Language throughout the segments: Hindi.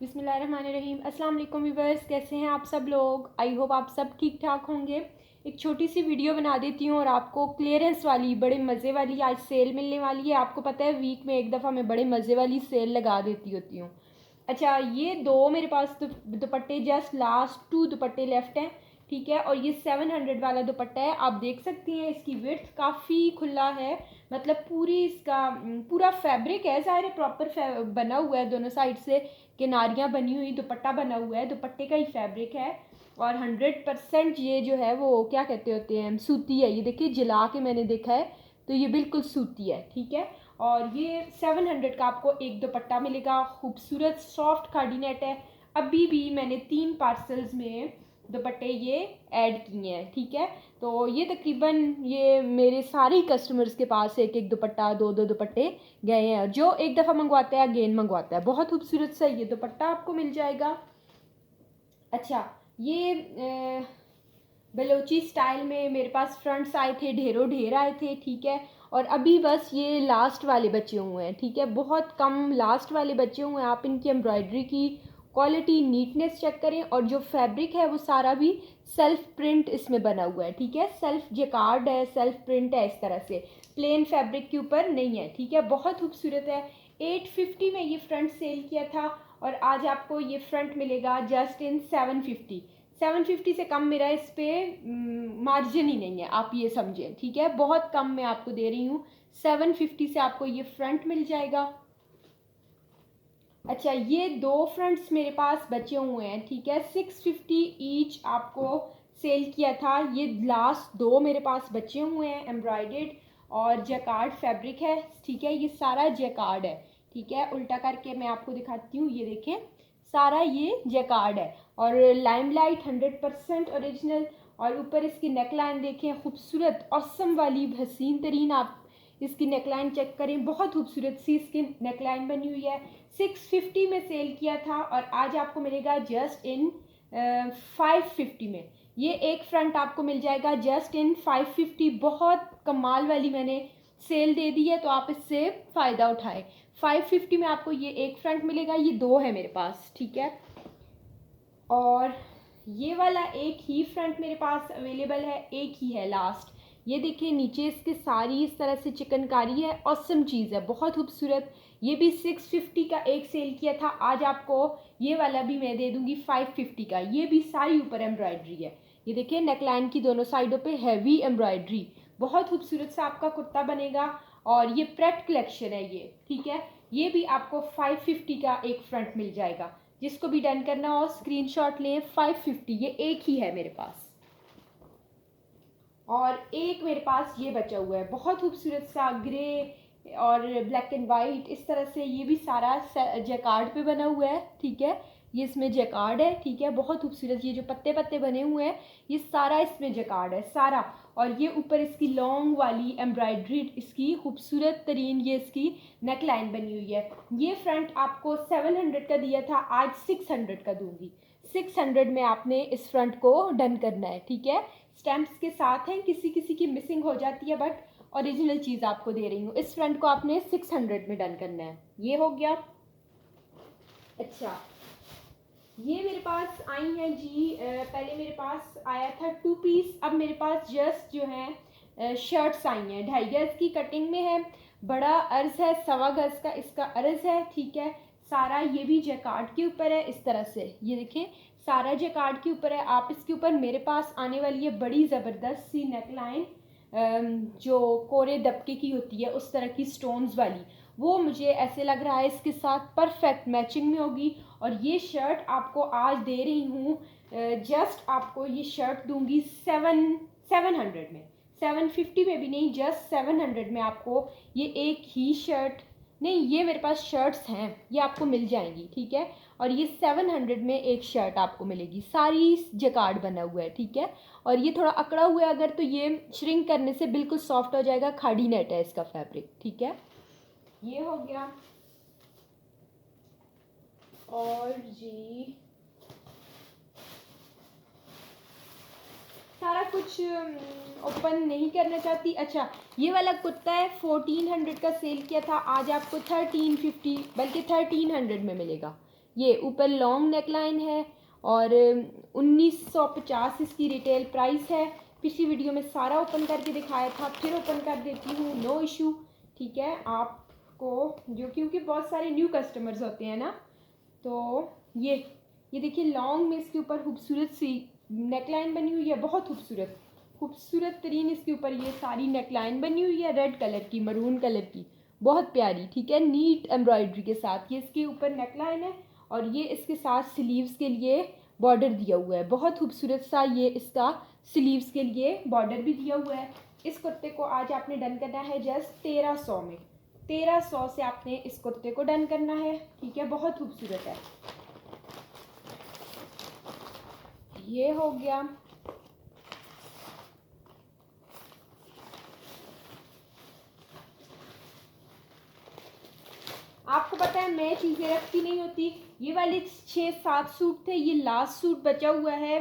बिस्मिल्लाहिर्रहमानिर्रहीम। अस्सलाम वालेकुम व्यूअर्स, कैसे हैं आप सब लोग। आई होप आप सब ठीक ठाक होंगे। एक छोटी सी वीडियो बना देती हूँ और आपको क्लियरेंस वाली बड़े मज़े वाली आज सेल मिलने वाली है। आपको पता है वीक में एक दफ़ा मैं बड़े मज़े वाली सेल लगा देती होती हूँ। अच्छा, ये दो मेरे पास दुपट्टे जस्ट लास्ट 2 दुपट्टे लेफ्ट हैं, ठीक है। और ये 700 वाला दुपट्टा है। आप देख सकती हैं इसकी विड्थ काफ़ी खुला है, मतलब पूरी इसका पूरा फैब्रिक है, सारे प्रॉपर बना हुआ है, दोनों साइड से किनारियाँ बनी हुई, दुपट्टा बना हुआ है, दुपट्टे का ही फैब्रिक है। और 100% ये जो है वो क्या कहते होते हैं, सूती है। ये देखिए जला के मैंने देखा है तो ये बिल्कुल सूती है, ठीक है। और ये 700 का आपको एक दुपट्टा मिलेगा। खूबसूरत सॉफ्ट खाड़ी नेट है। अभी भी मैंने 3 पार्सल्स में दुपट्टे ये ऐड किए हैं, ठीक है। तो ये तकरीबन ये मेरे सारे ही कस्टमर्स के पास एक एक दुपट्टा, दो दो दुपट्टे गए हैं। जो एक दफ़ा मंगवाता है अगेन मंगवाता है। बहुत खूबसूरत सा ये दुपट्टा आपको मिल जाएगा। अच्छा, ये बलोची स्टाइल में मेरे पास फ्रंट्स आए थे, ढेरों ढेर आए थे, ठीक है। और अभी बस ये लास्ट वाले बचे हुए हैं, ठीक है। बहुत कम लास्ट वाले बचे हुए हैं। आप इनकी एम्ब्रॉयडरी की क्वालिटी, नीटनेस चेक करें। और जो फैब्रिक है वो सारा भी सेल्फ प्रिंट इसमें बना हुआ है, ठीक है। सेल्फ जेकार्ड है, सेल्फ प्रिंट है, इस तरह से प्लेन फैब्रिक के ऊपर नहीं है, ठीक है। बहुत खूबसूरत है। 850 में ये फ्रंट सेल किया था और आज आपको ये फ्रंट मिलेगा जस्ट इन 750। 750 से कम मेरा इस पर मार्जिन ही नहीं है, आप ये समझें, ठीक है। बहुत कम मैं आपको दे रही हूँ। 750 से आपको ये फ्रंट मिल जाएगा। अच्छा, ये दो फ्रंट्स मेरे पास बचे हुए हैं, ठीक है। 650 ईच आपको सेल किया था। ये लास्ट दो मेरे पास बचे हुए हैं, एम्ब्रॉयडेड और जैकार्ड फैब्रिक है, ठीक है। ये सारा जैकार्ड है, ठीक है। उल्टा करके मैं आपको दिखाती हूँ, ये देखें सारा ये जैकार्ड है। और लाइमलाइट 100% ओरिजिनल। और ऊपर इसकी नेकलाइन देखें, खूबसूरत ऑसम वाली हसीन तरीन। आप इसकी नेकलाइन चेक करें, बहुत खूबसूरत सी इसकी नेकलाइन बनी हुई है। 650 में सेल किया था और आज आपको मिलेगा जस्ट इन 550 में। ये एक फ्रंट आपको मिल जाएगा जस्ट इन 550। बहुत कमाल वाली मैंने सेल दे दी है, तो आप इससे फ़ायदा उठाएं। 550 में आपको ये एक फ्रंट मिलेगा। ये दो है मेरे पास, ठीक है। और ये वाला एक ही फ्रंट मेरे पास अवेलेबल है, एक ही है लास्ट। ये देखिए नीचे इसके सारी इस तरह से चिकनकारी है, ऑसम चीज़ है, बहुत खूबसूरत। ये भी 650 का एक सेल किया था, आज आपको ये वाला भी मैं दे दूंगी 550 का। ये भी सारी ऊपर एम्ब्रॉयडरी है। ये देखिए नेकलाइन की दोनों साइडों पे हैवी एम्ब्रॉयडरी, बहुत खूबसूरत सा आपका कुर्ता बनेगा। और ये प्रेट कलेक्शन है ये, ठीक है। ये भी आपको 550 का एक फ्रंट मिल जाएगा। जिसको भी डन करना हो स्क्रीनशॉट लें। 550 ये एक ही है मेरे पास। और एक मेरे पास ये बचा हुआ है, बहुत खूबसूरत सा ग्रे और ब्लैक एंड वाइट इस तरह से। ये भी सारा जैकार्ड पे बना हुआ है, ठीक है। ये इसमें जैकार्ड है, ठीक है। बहुत खूबसूरत ये जो पत्ते पत्ते बने हुए हैं, ये सारा इसमें जैकार्ड है सारा। और ये ऊपर इसकी लॉन्ग वाली एम्ब्रॉयडरी, इसकी खूबसूरत तरीन ये इसकी नेक लाइन बनी हुई है। ये फ्रंट आपको 700 का दिया था, आज 600 का दूंगी। 600 में आपने इस फ्रंट को डन करना है, ठीक है। स्टैम्प्स के साथ हैं, किसी किसी की मिसिंग हो जाती है, बट ओरिजिनल चीज़ आपको दे रही हूँ। इस फ्रंट को आपने 600 में डन करना है। ये हो गया। अच्छा, ये मेरे पास आई हैं जी, पहले मेरे पास आया था 2 पीस, अब मेरे पास जस्ट जो है शर्ट्स आई हैं। 2.5 गज की कटिंग में है, बड़ा अर्ज है, 1.25 गज का इसका अर्ज है, ठीक है। सारा ये भी जैकार्ड के ऊपर है, इस तरह से ये देखें सारा जैकार्ड के ऊपर है। आप इसके ऊपर मेरे पास आने वाली है बड़ी ज़बरदस्त सी नेकलाइन, जो कोरे दबके की होती है उस तरह की स्टोन्स वाली, वो मुझे ऐसे लग रहा है इसके साथ परफेक्ट मैचिंग में होगी। और ये शर्ट आपको आज दे रही हूँ, जस्ट आपको ये शर्ट दूंगी 700 में। 750 में भी नहीं, जस्ट 700 में आपको ये एक ही शर्ट नहीं, ये मेरे पास शर्ट्स हैं, ये आपको मिल जाएंगी, ठीक है। और ये 700 में एक शर्ट आपको मिलेगी, सारी जैकार्ड बना हुआ है, ठीक है। और ये थोड़ा अकड़ा हुआ है अगर, तो ये श्रिंक करने से बिल्कुल सॉफ्ट हो जाएगा। खाड़ी नेट है इसका फैब्रिक, ठीक है। ये हो गया। और जी सारा कुछ ओपन नहीं करना चाहती। अच्छा, ये वाला कुर्ता है, 1400 का सेल किया था, आज आपको 1350 बल्कि 1300 में मिलेगा। ये ऊपर लॉन्ग नेकलाइन है और 1950 इसकी रिटेल प्राइस है। पिछली वीडियो में सारा ओपन करके दिखाया था, फिर ओपन कर देती हूँ, नो इशू। ठीक है, आपको जो क्योंकि बहुत सारे न्यू कस्टमर्स होते हैं ना, तो ये देखिए लॉन्ग में इसके ऊपर खूबसूरत सी नेकलाइन बनी हुई है, बहुत खूबसूरत तरीन इसके ऊपर ये सारी नेकलाइन बनी हुई है, रेड कलर की, मरून कलर की, बहुत प्यारी। ठीक है, नीट एम्ब्रॉयडरी के साथ ये इसके ऊपर नेकलाइन है और ये इसके साथ स्लीव्स के लिए बॉर्डर दिया हुआ है, बहुत खूबसूरत सा ये इसका स्लीव्स के लिए बॉर्डर भी दिया हुआ है। इस कुर्ते को आज आपने डन करना है जस्ट 1300 में। 1300 से आपने इस कुर्ते को डन करना है। ठीक है, बहुत खूबसूरत है। ये हो गया। आपको पता है मैं चीज़ें रखती नहीं होती। ये वाले 6-7 सूट थे, ये लास्ट सूट बचा हुआ है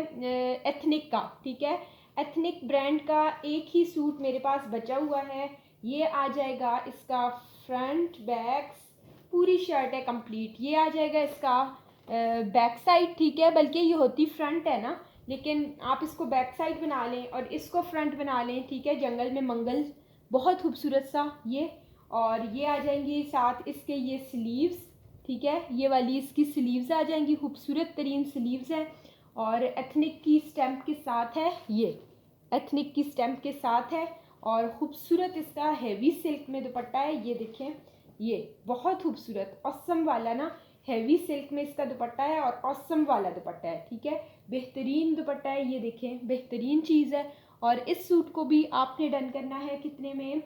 एथनिक का। ठीक है, एथनिक ब्रांड का एक ही सूट मेरे पास बचा हुआ है। ये आ जाएगा इसका फ्रंट बैक, पूरी शर्ट है कंप्लीट। ये आ जाएगा इसका बैक साइड। ठीक है, बल्कि ये होती फ्रंट है ना, लेकिन आप इसको बैक साइड बना लें और इसको फ्रंट बना लें। ठीक है, जंगल में मंगल, बहुत खूबसूरत सा ये। और ये आ जाएंगी साथ इसके ये स्लीव्स। ठीक है, ये वाली इसकी स्लीव्स आ जाएंगी, खूबसूरत तरीन स्लीव्स है और एथनिक की स्टैम्प के साथ है। ये एथनिक की स्टैम्प के साथ है और ख़ूबसूरत इसका हैवी सिल्क में दुपट्टा है। ये देखें, ये बहुत खूबसूरत ऑसम वाला ना, हैवी सिल्क में इसका दुपट्टा है और ऑसम वाला दुपट्टा है। ठीक है, बेहतरीन दुपट्टा है, ये देखें, बेहतरीन चीज़ है। और इस सूट को भी आपने डन करना है कितने में?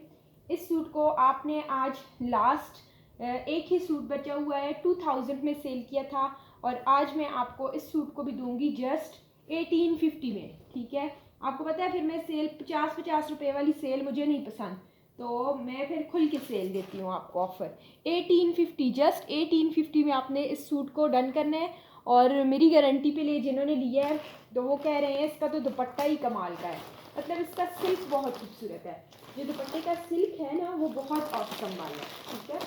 इस सूट को आपने आज लास्ट एक ही सूट बचा हुआ है, 2000 में सेल किया था और आज मैं आपको इस सूट को भी दूंगी जस्ट 1850 में। ठीक है, आपको पता है फिर मैं सेल 50-50 रुपये वाली सेल मुझे नहीं पसंद, तो मैं फिर खुल के सेल देती हूँ आपको ऑफ़र 1850, जस्ट 1850 में आपने इस सूट को डन करना है। और मेरी गारंटी पे ले जिन्होंने लिया है तो वो कह रहे हैं इसका तो दुपट्टा ही कमाल का है, मतलब इसका सिल्क बहुत खूबसूरत है। जो दुपट्टे का सिल्क है ना वो बहुत ऑसम वाला है। ठीक है,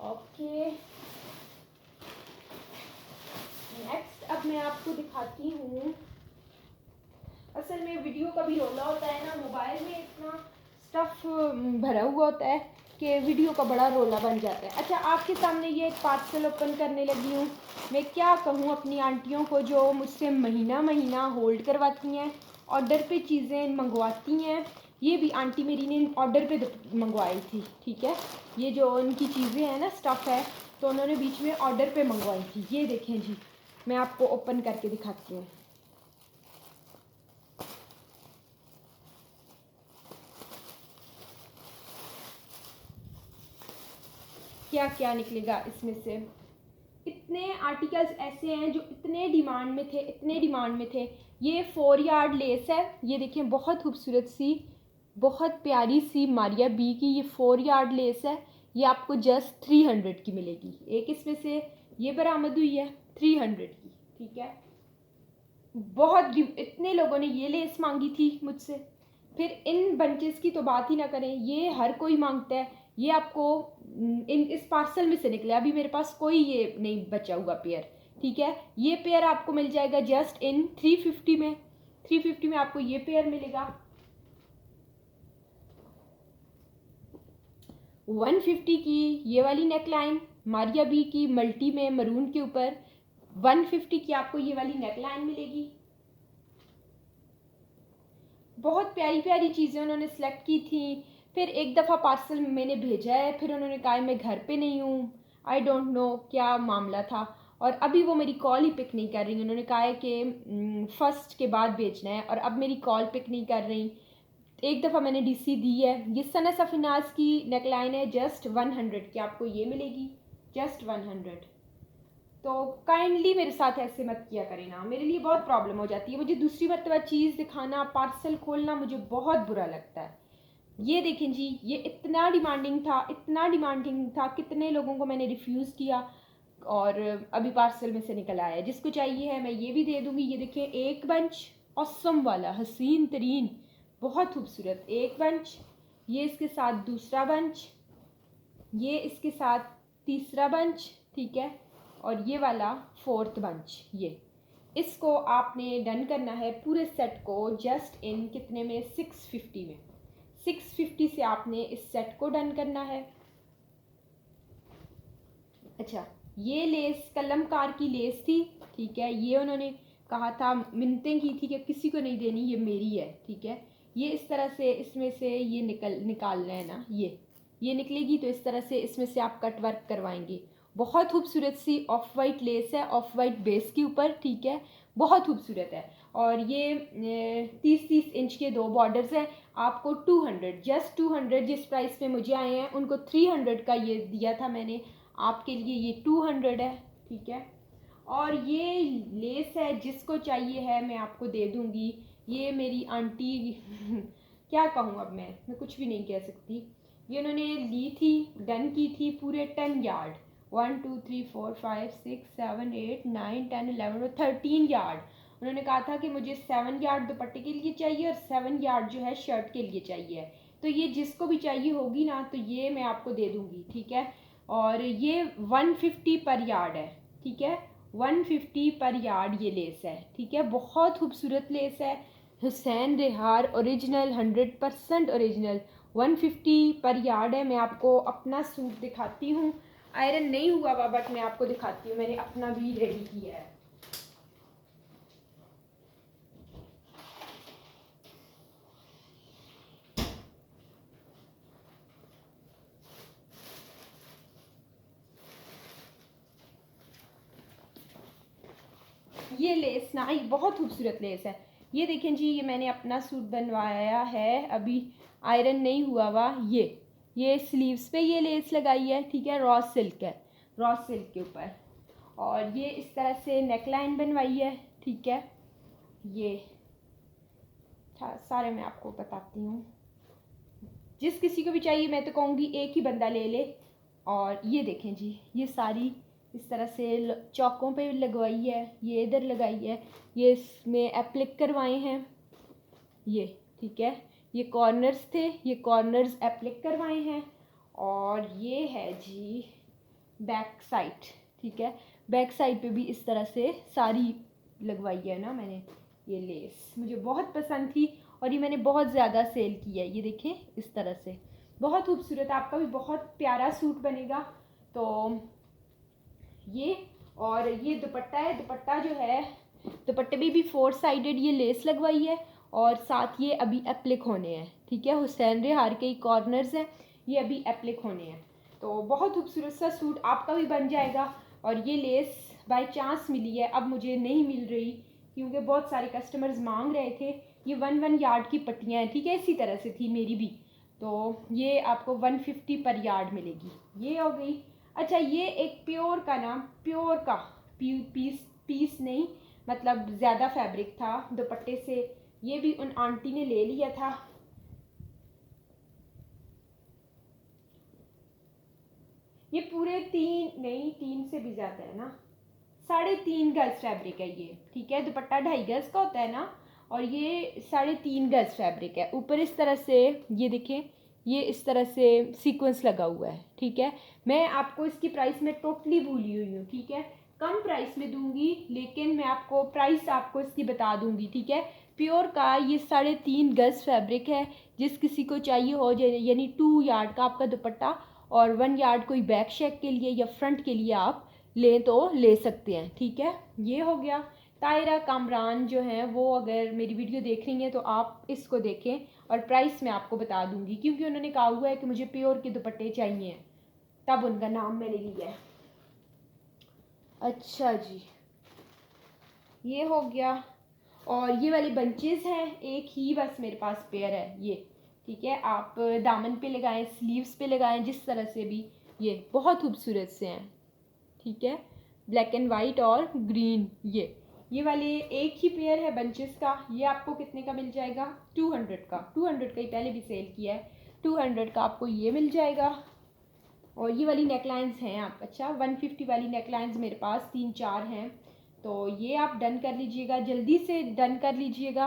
ओके, नेक्स्ट अब मैं आपको दिखाती हूँ। असल में वीडियो का भी रोला होता है ना, मोबाइल में इतना स्टफ़ भरा हुआ होता है कि वीडियो का बड़ा रोला बन जाता है। अच्छा, आपके सामने ये एक पार्सल ओपन करने लगी हूँ। मैं क्या कहूँ अपनी आंटियों को जो मुझसे महीना महीना होल्ड करवाती हैं, ऑर्डर पे चीज़ें मंगवाती हैं। ये भी आंटी मेरी ने ऑर्डर पे मंगवाई थी। ठीक है, ये जो उनकी चीज़ें हैं ना, स्टफ़ है, तो उन्होंने बीच में ऑर्डर पे मंगवाई थी। ये देखें जी, मैं आपको ओपन करके दिखाती हूँ। क्या क्या निकलेगा इसमें से। इतने आर्टिकल्स ऐसे हैं जो इतने डिमांड में थे, इतने डिमांड में थे। ये 4 यार्ड लेस है, ये देखें, बहुत खूबसूरत सी, बहुत प्यारी सी मारिया बी की ये 4 यार्ड लेस है। ये आपको जस्ट 300 की मिलेगी। एक इसमें से ये बरामद हुई है 300 की। ठीक है, बहुत इतने लोगों ने ये लेस मांगी थी मुझसे, फिर इन बंचेस की तो बात ही ना करें, ये हर कोई मांगता है। ये आपको इन इस पार्सल में से निकले, अभी मेरे पास कोई ये नहीं बचा हुआ पेयर। ठीक है, ये पेयर आपको मिल जाएगा जस्ट इन 350 में। 350 में आपको ये पेयर मिलेगा। 150 की ये वाली नेकलाइन मारिया बी की मल्टी में मरून के ऊपर, 150 की आपको ये वाली नेकलाइन मिलेगी। बहुत प्यारी प्यारी चीज़ें उन्होंने सेलेक्ट की थी। फिर एक दफ़ा पार्सल मैंने भेजा है, फिर उन्होंने कहा मैं घर पे नहीं हूँ, आई डोंट नो क्या मामला था, और अभी वो मेरी कॉल ही पिक नहीं कर रही। उन्होंने कहा है कि फर्स्ट के बाद भेजना है और अब मेरी कॉल पिक नहीं कर रही। एक दफ़ा मैंने डीसी दी है। ये सना सफिनाज की नेकलाइन है, जस्ट 100 की आपको ये मिलेगी, जस्ट 100। तो काइंडली मेरे साथ ऐसे मत किया करें ना, मेरे लिए बहुत प्रॉब्लम हो जाती है। मुझे दूसरी मरतबा चीज़ दिखाना, पार्सल खोलना मुझे बहुत बुरा लगता है। ये देखें जी, ये इतना डिमांडिंग था, इतना डिमांडिंग था, कितने लोगों को मैंने रिफ्यूज़ किया और अभी पार्सल में से निकल आया है। जिसको चाहिए है मैं ये भी दे दूँगी। ये देखें, एक बंच ऑसम वाला, हसीन तरीन, बहुत खूबसूरत एक बंच। ये इसके साथ दूसरा बंच, ये इसके साथ तीसरा बंच। ठीक है, और ये वाला 4th बंच। ये इसको आपने डन करना है पूरे सेट को जस्ट इन कितने में, 650 में। 650 से आपने इस सेट को डन करना है। अच्छा, ये लेस कलमकार की लेस थी, ठीक है। ये उन्होंने कहा था, मिन्नतें की थी कि किसी को नहीं देनी, ये मेरी है, ठीक है। ये इस तरह से इसमें से ये निकालना है ना, ये निकलेगी, तो इस तरह से इसमें से आप कट वर्क करवाएंगे। बहुत खूबसूरत सी ऑफ वाइट लेस है, ऑफ वाइट बेस के ऊपर, ठीक है, बहुत खूबसूरत है। और ये 30-30 इंच के 2 बॉर्डर्स हैं। आपको 200, जस्ट 200 जिस प्राइस पे मुझे आए हैं, उनको 300 का ये दिया था मैंने, आपके लिए ये 200 है, ठीक है। और ये लेस है, जिसको चाहिए है मैं आपको दे दूँगी। ये मेरी आंटी क्या कहूँ अब मैं कुछ भी नहीं कह सकती। ये उन्होंने ली थी, डन की थी पूरे 10 यार्ड, 1 2 3 4 5 6 7 8 9 10 11 और 13 यार्ड। उन्होंने कहा था कि मुझे 7 यार्ड दुपट्टे के लिए चाहिए और 7 यार्ड जो है शर्ट के लिए चाहिए। तो ये जिसको भी चाहिए होगी ना, तो ये मैं आपको दे दूँगी, ठीक है। और ये 150 पर यार्ड है, ठीक है, 150 पर यार्ड ये लेस है, ठीक है। बहुत खूबसूरत लेस है, हुसैन रेहार ओरिजिनल, 100% ओरिजिनल, 150 पर यार्ड है। मैं आपको अपना सूट दिखाती हूँ, आयरन नहीं हुआ हुआ, बट मैं आपको दिखाती हूँ, मैंने अपना भी रेडी किया है। ये लेस ना, ये बहुत खूबसूरत लेस है। ये देखें जी, ये मैंने अपना सूट बनवाया है, अभी आयरन नहीं हुआ हुआ। ये स्लीव्स पे ये लेस लगाई है, ठीक है, रॉ सिल्क है, रॉ सिल्क के ऊपर। और ये इस तरह से नेकलाइन बनवाई है, ठीक है। ये सारे मैं आपको बताती हूँ, जिस किसी को भी चाहिए मैं तो कहूँगी एक ही बंदा ले ले। और ये देखें जी, ये सारी इस तरह से चौकों पे लगवाई है, ये इधर लगाई है, ये इसमें एप्लिक करवाए हैं, ये ठीक है। ये कॉर्नर्स थे, ये कॉर्नर्स एप्लिक करवाए हैं। और ये है जी बैक साइड, ठीक है, बैक साइड पे भी इस तरह से सारी लगवाई है ना मैंने। ये लेस मुझे बहुत पसंद थी और ये मैंने बहुत ज़्यादा सेल की है। ये देखें इस तरह से, बहुत खूबसूरत, आपका भी बहुत प्यारा सूट बनेगा। तो ये, और ये दुपट्टा है, दुपट्टा जो है, दुपट्टे में भी 4 साइडेड ये लेस लगवाई है और साथ ये अभी एप्लिक होने हैं, ठीक है। हुसैन रेहार के कॉर्नर्स हैं, ये अभी एप्लिक होने हैं। तो बहुत खूबसूरत सा सूट आपका भी बन जाएगा। और ये लेस बाय चांस मिली है, अब मुझे नहीं मिल रही क्योंकि बहुत सारे कस्टमर्स मांग रहे थे। ये 1 यार्ड की पट्टियाँ हैं, ठीक है, इसी तरह से थी मेरी भी। तो ये आपको 150 पर यार्ड मिलेगी, ये हो गई। अच्छा, ये एक प्योर का ना, प्योर का पीस नहीं, मतलब ज़्यादा फैब्रिक था दुपट्टे से, ये भी उन आंटी ने ले लिया था। ये पूरे 3 से भी ज़्यादा है ना, 3.5 गज फैब्रिक है ये, ठीक है। दुपट्टा 2.5 गज का होता है ना, और ये 3.5 गज फैब्रिक है। ऊपर इस तरह से ये देखें, ये इस तरह से सीक्वेंस लगा हुआ है, ठीक है। मैं आपको इसकी प्राइस में टोटली भूली हुई हूँ, ठीक है, कम प्राइस में दूंगी, लेकिन मैं आपको प्राइस आपको इसकी बता दूंगी, ठीक है। प्योर का ये 3.5 गज फैब्रिक है, जिस किसी को चाहिए हो, यानी 2 यार्ड का आपका दुपट्टा और 1 यार्ड कोई बैक शेक के लिए या फ्रंट के लिए आप ले तो ले सकते हैं, ठीक है। ये हो गया। तायरा कामरान जो हैं वो अगर मेरी वीडियो देख रही हैं तो आप इसको देखें, और प्राइस मैं आपको बता दूंगी क्योंकि उन्होंने कहा हुआ है कि मुझे प्योर के दुपट्टे चाहिए, तब उनका नाम मैंने लिया है। अच्छा जी, ये हो गया। और ये वाली बंचेस हैं, एक ही बस मेरे पास पेयर है ये, ठीक है। आप दामन पे लगाएं, स्लीव्स पे लगाएं, जिस तरह से भी, ये बहुत खूबसूरत से हैं, ठीक है, ब्लैक एंड वाइट और ग्रीन। ये वाले एक ही पेयर है बंचेस का। ये आपको कितने का मिल जाएगा, 200 का, 200 का ही पहले भी सेल किया है, 200 का आपको ये मिल जाएगा। और ये वाली नेकलाइंस हैं आप, अच्छा 150 वाली नेकलाइंस मेरे पास 3-4 हैं, तो ये आप डन कर लीजिएगा, जल्दी से डन कर लीजिएगा।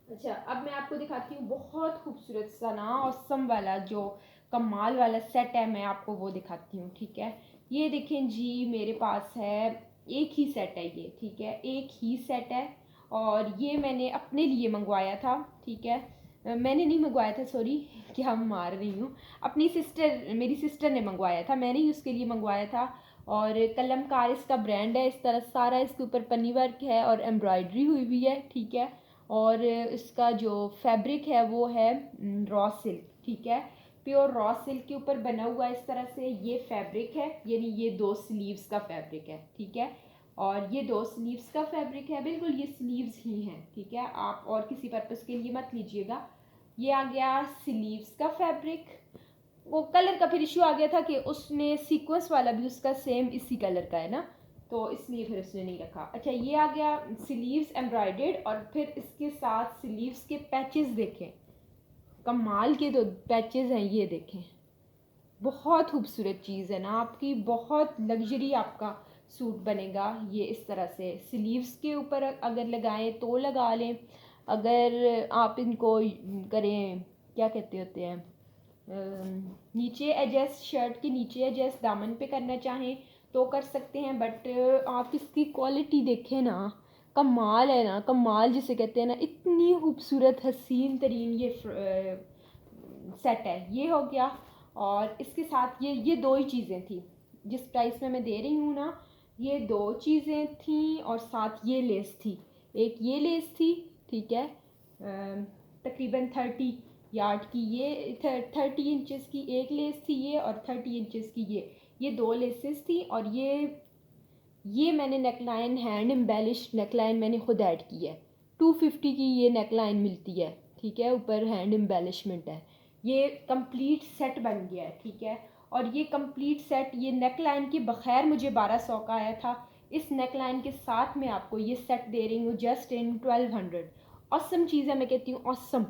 अच्छा, अब मैं आपको दिखाती हूँ बहुत खूबसूरत सा ना, ऑसम वाला जो कमाल वाला सेट है, मैं आपको वो दिखाती हूँ। ठीक है, ये देखें जी, मेरे पास है एक ही सेट है ये। ठीक है, एक ही सेट है और ये मैंने अपने लिए मंगवाया था। ठीक है, मैंने नहीं मंगवाया था, सॉरी, क्या मार रही हूँ, अपनी सिस्टर, मेरी सिस्टर ने मंगवाया था, मैंने ही उसके लिए मंगवाया था। और कलमकार इसका ब्रांड है। इस तरह सारा इसके ऊपर पन्नी वर्क है और एम्ब्रॉयडरी हुई हुई है। ठीक है, और इसका जो फैब्रिक है वो है रॉ सिल्क। ठीक है, प्योर रॉ सिल्क के ऊपर बना हुआ इस तरह से ये फैब्रिक है, यानी ये 2 स्लीव्स का फैब्रिक है। ठीक है, और ये 2 स्लीव्स का फैब्रिक है, बिल्कुल ये स्लीव्स ही हैं। ठीक है, आप और किसी पर्पज़ के लिए मत लीजिएगा। ये आ गया स्लीव्स का फैब्रिक। वो कलर का फिर इशू आ गया था कि उसने सीक्वेंस वाला भी उसका सेम इसी कलर का है ना, तो इसलिए फिर उसने नहीं रखा। अच्छा, ये आ गया स्लीव्स एम्ब्रॉयडेड और फिर इसके साथ स्लीव्स के पैचेस देखें, कमाल के 2 पैचेस हैं ये देखें, बहुत खूबसूरत चीज़ है ना आपकी, बहुत लग्जरी आपका सूट बनेगा ये। इस तरह से स्लीव्स के ऊपर अगर लगाएं तो लगा लें, अगर आप इनको करें क्या कहते होते हैं, नीचे एडजस्ट, शर्ट के नीचे एडजस्ट दामन पे करना चाहें तो कर सकते हैं। बट आप इसकी क्वालिटी देखें ना, कमाल है ना, कमाल जिसे कहते हैं ना, इतनी खूबसूरत हसीन तरीन ये सेट है। ये हो गया, और इसके साथ ये 2 ही चीज़ें थी जिस प्राइस में मैं दे रही हूँ ना, ये 2 चीज़ें थी और साथ ये लेस थी, एक ये लेस थी। ठीक है, तकरीबन 30 यार्ड की ये 30 इंचज़ की एक लेस थी ये, और 30 इंचज़ की ये 2 लेसेस थी। और ये मैंने नेकलाइन हैंड एम्बेलिश नेकलाइन मैंने खुद ऐड की है, 250 की ये नेकलाइन मिलती है। ठीक है, ऊपर हैंड एम्बेलिशमेंट है, ये कंप्लीट सेट बन गया है। ठीक है, और ये कंप्लीट सेट ये नेकलाइन के बगैर मुझे 1200 का आया था, इस नेकलाइन के साथ मैं आपको ये सेट दे रही हूँ जस्ट इन 1200। ऑसम चीज़ है, मैं कहती हूँ ऑसम।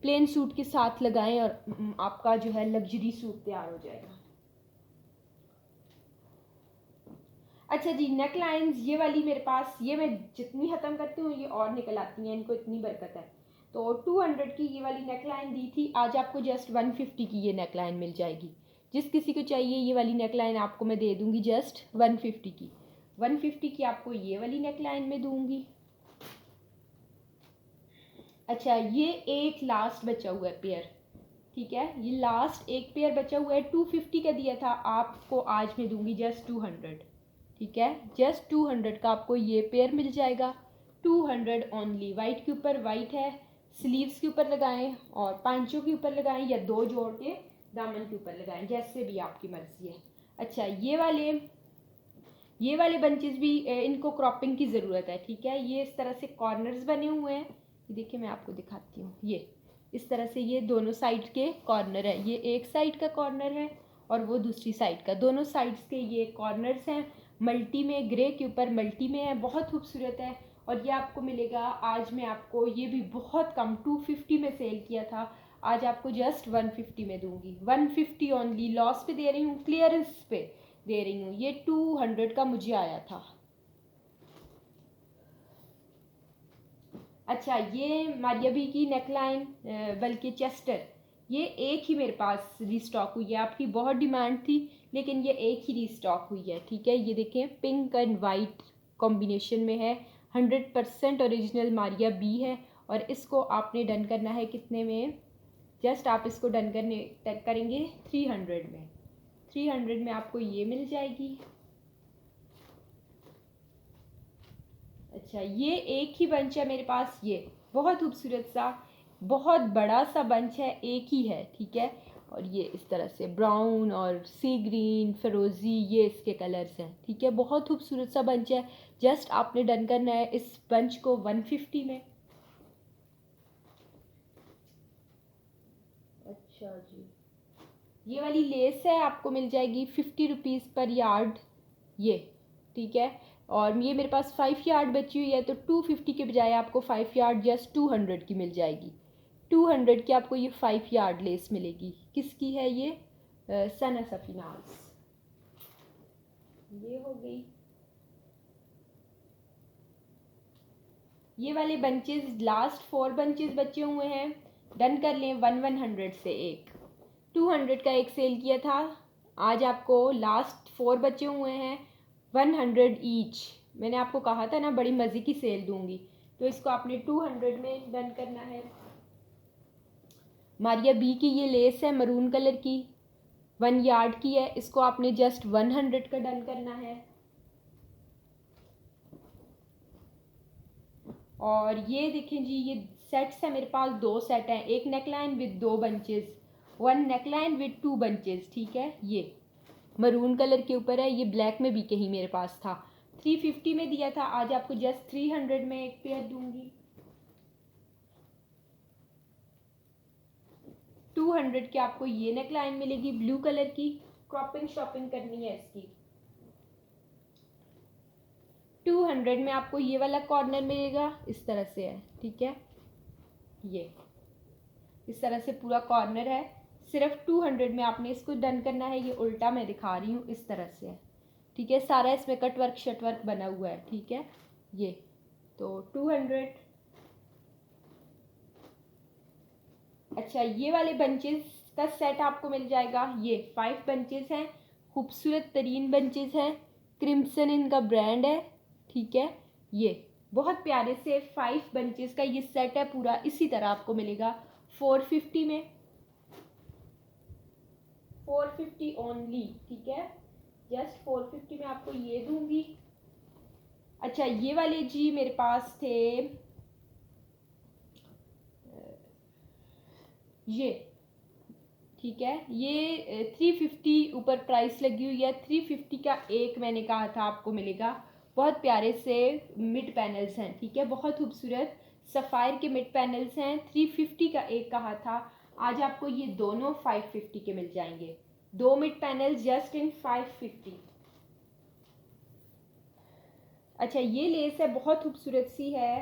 प्लेन सूट के साथ लगाएं और आपका जो है लग्जरी सूट तैयार हो जाएगा। अच्छा जी, नेक लाइन्स ये वाली मेरे पास, ये मैं जितनी ख़त्म करती हूँ ये और निकल आती हैं, इनको इतनी बरकत है। तो 200 की ये वाली नेक लाइन दी थी, आज आपको जस्ट 150 की ये नेक लाइन मिल जाएगी। जिस किसी को चाहिए ये वाली नेक लाइन आपको मैं दे दूँगी जस्ट 150 की। 150 की आपको ये वाली नेक लाइन में दूँगी। अच्छा, ये एक लास्ट बचा हुआ है पेयर। ठीक है, ये लास्ट एक पेयर बचा हुआ है, 250 का दिया था आपको, आज मैं दूंगी जस्ट 200। ठीक है, जस्ट 200 का आपको ये पेयर मिल जाएगा, 200 ओनली। वाइट के ऊपर वाइट है, स्लीव्स के ऊपर लगाएं और पांचों के ऊपर लगाएं या 2 जोड़ के दामन के ऊपर लगाएं, जैसे भी आपकी मर्जी है। अच्छा, ये वाले बंचेस भी इनको क्रॉपिंग की ज़रूरत है। ठीक है, ये इस तरह से कॉर्नर्स बने हुए हैं, देखिए मैं आपको दिखाती हूँ। ये इस तरह से ये दोनों साइड के कॉर्नर है, ये एक साइड का कॉर्नर है और वो दूसरी साइड का, दोनों साइड्स के ये कॉर्नर्स हैं। मल्टी में, ग्रे के ऊपर मल्टी में है, बहुत खूबसूरत है। और ये आपको मिलेगा, आज मैं आपको ये भी बहुत कम 250 में सेल किया था, आज आपको जस्ट 150 में दूंगी। 150 ओनली, लॉस पे दे रही हूँ, क्लियरेंस पे दे रही हूँ। ये 200 का मुझे आया था। अच्छा, ये मारियाबी की नेकलाइन, बल्कि चेस्टर, ये एक ही मेरे पास रीस्टॉक हुई है, आपकी बहुत डिमांड थी लेकिन ये एक ही रीस्टॉक हुई है। ठीक है, ये देखें पिंक एंड वाइट कॉम्बिनेशन में है, 100% ओरिजिनल मारिया बी है। और इसको आपने डन करना है कितने में, जस्ट आप इसको डन करेंगे 300 में। 300 में आपको ये मिल जाएगी। अच्छा, ये एक ही बंच है मेरे पास, ये बहुत खूबसूरत सा बहुत बड़ा सा बंच है, एक ही है। ठीक है, और ये इस तरह से ब्राउन और सी ग्रीन फिरोज़ी ये इसके कलर्स हैं। ठीक है, बहुत खूबसूरत सा बंच है, जस्ट आपने डन करना है इस बंच को 150 में। अच्छा जी, ये वाली लेस है आपको मिल जाएगी 50 रुपीज़ पर यार्ड ये। ठीक है, और ये मेरे पास 5 यार्ड बची हुई है, तो 250 के बजाय आपको 5 यार्ड जस्ट 200 की मिल जाएगी। 200 की आपको ये 5 यार्ड लेस मिलेगी। किसकी है ये, सना सफीनाज। ये हो गई। ये वाले बंचेस, लास्ट 4 बंचेस बचे हुए हैं, डन कर लें 100 से एक। 200 का एक सेल किया था, आज आपको लास्ट 4 बचे हुए हैं 100 ईच। मैंने आपको कहा था ना बड़ी मज़े की सेल दूंगी, तो इसको आपने 200 में डन करना है। मारिया बी की ये लेस है मरून कलर की, 1 यार्ड की है, इसको आपने जस्ट 100 का डन करना है। और ये देखें जी, ये सेट्स है मेरे पास, 2 सेट हैं, एक neckline with 2 bunches, 1 neckline with 2 bunches, ठीक है। ये मरून कलर के ऊपर है, ये ब्लैक में भी कहीं मेरे पास था, 350 में दिया था, आज आपको जस्ट 300 में एक पेयर दूंगी। 200 की आपको ये नेकलाइन मिलेगी ब्लू कलर की, क्रॉपिंग शॉपिंग करनी है इसकी। 200 में आपको ये वाला कॉर्नर मिलेगा, इस तरह से है, ठीक है। ये इस तरह से पूरा कॉर्नर है, सिर्फ 200 में आपने इसको डन करना है। ये उल्टा मैं दिखा रही हूँ, इस तरह से है, ठीक है। सारा इसमें कट वर्क शट वर्क बना हुआ है, ठीक है। ये तो 200। अच्छा, ये वाले बंचेस का सेट आपको मिल जाएगा, ये 5 बंचेस हैं, खूबसूरत तरीन बंचेस हैं, क्रिम्सन इनका ब्रांड है, ठीक है। ये बहुत प्यारे से 5 बंचेस का ये सेट है पूरा, इसी तरह आपको मिलेगा 450 में, 450 ओनली, ठीक है। जस्ट 450 में आपको ये दूंगी। अच्छा, ये वाले जी मेरे पास थे, ये ठीक है, ये 350 ऊपर प्राइस लगी हुई है, 350 का एक मैंने कहा था आपको मिलेगा। बहुत प्यारे से मिड पैनल्स हैं, ठीक है, बहुत खूबसूरत सफ़ायर के मिड पैनल्स हैं, 350 का एक कहा था, आज आपको ये दोनों 550 के मिल जाएंगे, 2 मिड पैनल्स जस्ट इन 550। अच्छा, ये लेस है, बहुत खूबसूरत सी है,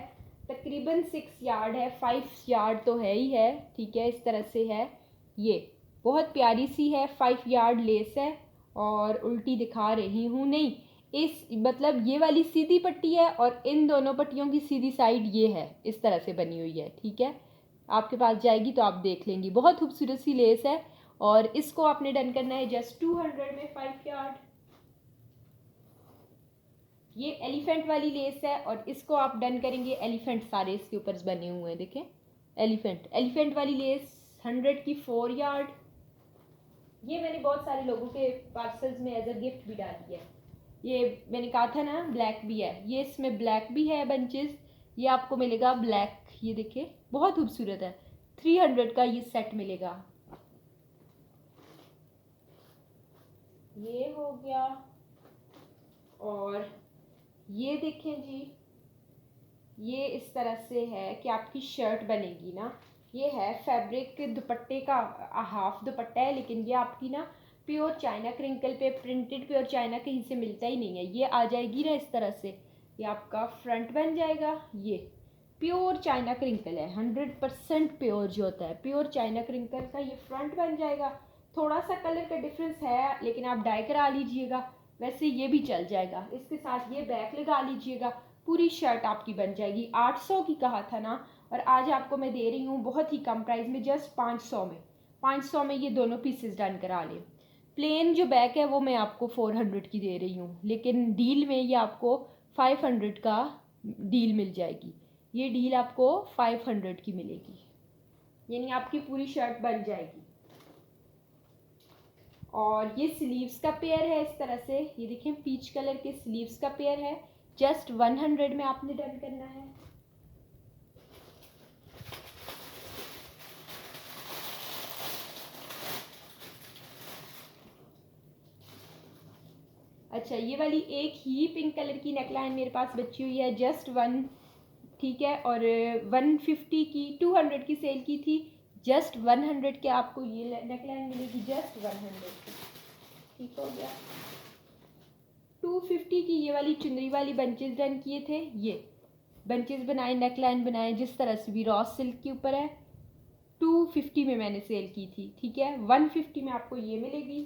तकरीबन 6 यार्ड है, 5 यार्ड तो है ही है, ठीक है, इस तरह से है। ये बहुत प्यारी सी है, 5 यार्ड लेस है, और उल्टी दिखा रही हूँ, नहीं इस मतलब ये वाली सीधी पट्टी है और इन दोनों पट्टियों की सीधी साइड ये है, इस तरह से बनी हुई है, ठीक है। आपके पास जाएगी तो आप देख लेंगी, बहुत खूबसूरत सी लेस है, और इसको आपने डन करना है जस्ट 200 में 5 यार्ड। ये एलिफेंट वाली लेस है, और इसको आप डन करेंगे, एलिफेंट सारे इसके ऊपर बने हुए हैं, देखें, एलिफेंट वाली लेस 100 की 4 यार्ड। ये मैंने बहुत सारे लोगों के पार्सल्स में एज अ गिफ्ट भी डाली है। ये मैंने कहा था ना ब्लैक भी है, ये इसमें ब्लैक भी है बंचेस, ये आपको मिलेगा ब्लैक, ये देखिए बहुत खूबसूरत है, 300 का ये सेट मिलेगा। ये हो गया, और ये देखें जी, ये इस तरह से है कि आपकी शर्ट बनेगी ना, ये है फैब्रिक के दुपट्टे का, हाफ दुपट्टा है, लेकिन ये आपकी ना प्योर चाइना क्रिंकल पे प्रिंटेड, प्योर चाइना कहीं से मिलता ही नहीं है, ये आ जाएगी ना इस तरह से, ये आपका फ्रंट बन जाएगा। ये प्योर चाइना क्रिंकल है, 100% प्योर जो होता है प्योर चाइना क्रिंकल का, ये फ्रंट बन जाएगा। थोड़ा सा कलर का डिफरेंस है, लेकिन आप डाई करा लीजिएगा, वैसे ये भी चल जाएगा, इसके साथ ये बैक लगा लीजिएगा, पूरी शर्ट आपकी बन जाएगी। 800 की कहा था ना, और आज आपको मैं दे रही हूँ बहुत ही कम प्राइस में, जस्ट 500 में, 500 में ये दोनों पीसेस डन करा लें। प्लेन जो बैक है वो मैं आपको 400 की दे रही हूँ, लेकिन डील में ये आपको 500 का डील मिल जाएगी, ये डील आपको 500 की मिलेगी, यानी आपकी पूरी शर्ट बन जाएगी। और ये स्लीव्स का पेयर है, इस तरह से, ये देखें पीच कलर के स्लीव्स का पेयर है, जस्ट 100 में आपने डन करना है। अच्छा, ये वाली एक ही पिंक कलर की नेकलाइन मेरे पास बची हुई है, जस्ट 1, ठीक है, और 150 की 200 की सेल की थी, जस्ट 100 के आपको ये नेकलाइन मिलेगी, जस्ट 100 की, ठीक हो गया। 250 की ये वाली चुनरी वाली बंचेस डन किए थे, ये बंचेस बनाए, नेकलाइन बनाए, जिस तरह से भी रॉ सिल्क के ऊपर है, 250 में मैंने सेल की थी, ठीक है। 150 में आपको ये मिलेगी,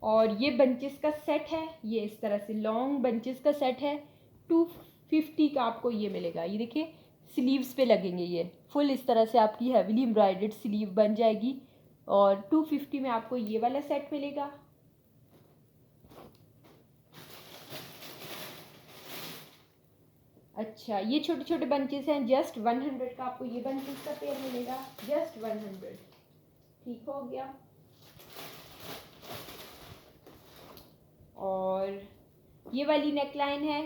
और ये बंचेस का सेट है, ये इस तरह से लॉन्ग बंचेस का सेट है, 250 का आपको ये मिलेगा। ये देखिए स्लीव्स पे लगेंगे ये फुल। इस तरह से आपकी हैवीली एम्ब्रॉयडर्ड स्लीव बन जाएगी और 250 में आपको ये वाला सेट मिलेगा। अच्छा, ये छोटे छोटे बंचेस हैं, जस्ट 100 का आपको ये बंचेस का पेयर मिलेगा, जस्ट 100। ठीक हो गया। और ये वाली नेकलाइन है,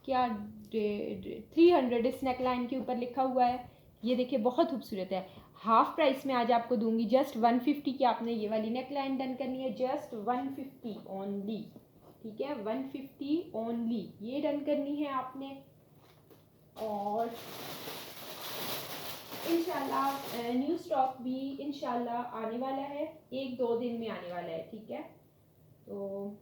क्या 300 इस नेकलाइन के ऊपर लिखा हुआ है। ये देखिए बहुत खूबसूरत है। हाफ प्राइस में आज आपको दूंगी, जस्ट 150 की आपने ये वाली नेकलाइन डन करनी है, जस्ट 150 ओनली। ठीक है, 150 ओनली ये डन करनी है आपने। और इंशाल्लाह न्यू स्टॉक भी इंशाल्लाह आने वाला है, 1-2 दिन में आने वाला है। ठीक है, तो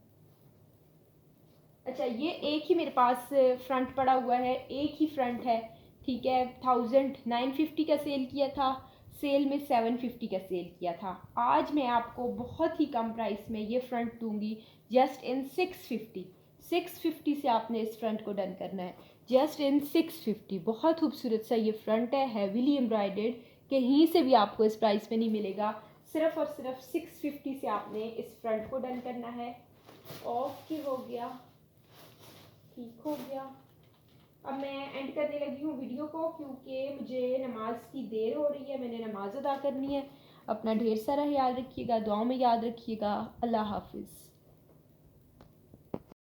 अच्छा, ये एक ही मेरे पास फ्रंट पड़ा हुआ है, एक ही फ्रंट है। ठीक है, 1950 का सेल किया था, सेल में 750 का सेल किया था। आज मैं आपको बहुत ही कम प्राइस में ये फ्रंट दूंगी, जस्ट इन 650 से आपने इस फ्रंट को डन करना है, जस्ट इन 650। बहुत खूबसूरत सा ये फ्रंट है, हैवीली एम्ब्रॉयडर्ड, कहीं से भी आपको इस प्राइस में नहीं मिलेगा। सिर्फ और सिर्फ 650 से आपने इस फ्रंट को डन करना है। ओके, हो गया, ठीक हो गया। अब मैं एंड करने लगी हूँ वीडियो को, क्योंकि मुझे नमाज की देर हो रही है, मैंने नमाज अदा करनी है। अपना ढेर सारा ख्याल रखिएगा, दुआओं में याद रखिएगा। अल्लाह हाफिज़।